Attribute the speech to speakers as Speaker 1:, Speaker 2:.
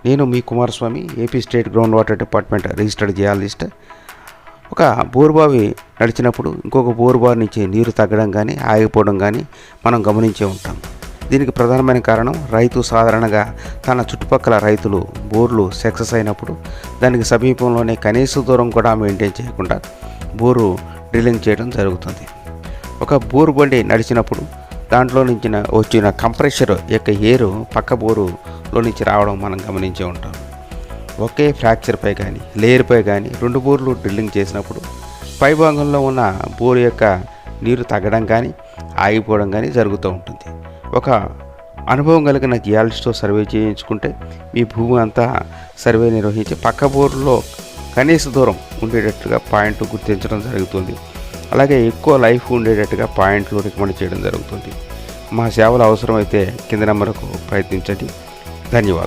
Speaker 1: నేను మీ Kumaraswamy, AP state ground water department registered geologist. ఒక బోరుబావి నడిచినప్పుడు ఇంకొక బోరుబావి నుంచి నీరు తగ్గడం కానీ ఆగిపోవడం కానీ మనం గమనించే ఉంటాం. దీనికి ప్రధానమైన కారణం రైతు సాధారణంగా తన చుట్టుపక్కల రైతులు బోర్లు సక్సెస్ అయినప్పుడు దానికి సమీపంలోనే కనీస దూరం కూడా మెయింటైన్ చేయకుండా బోరు డ్రిల్లింగ్ చేయడం జరుగుతుంది. ఒక బోరు బండి నడిచినప్పుడు దాంట్లో నుంచి వచ్చిన కంప్రెషర్ యొక్క ఎయిర్ పక్క బోరులో నుంచి రావడం మనం గమనించే ఉంటాం. ఒకే ఫ్రాక్చర్పై కానీ లేయర్పై కానీ 2 బోర్లు డ్రిల్లింగ్ చేసినప్పుడు పై భాగంలో ఉన్న బోరు యొక్క నీరు తగ్గడం కానీ ఆగిపోవడం కానీ జరుగుతూ ఉంటుంది. ఒక అనుభవం కలిగిన జియాలజిస్ట్తో సర్వే చేయించుకుంటే మీ భూమి అంతా సర్వే నిర్వహించి పక్క బోర్లో కనీస దూరం ఉండేటట్టుగా పాయింట్లు గుర్తించడం జరుగుతుంది. అలాగే ఎక్కువ లైఫ్ ఉండేటట్టుగా పాయింట్లు రికమెండ్ చేయడం జరుగుతుంది. మా సేవలు అవసరమైతే కింద నెంబర్కు ప్రయత్నించండి. ధన్యవాదాలు.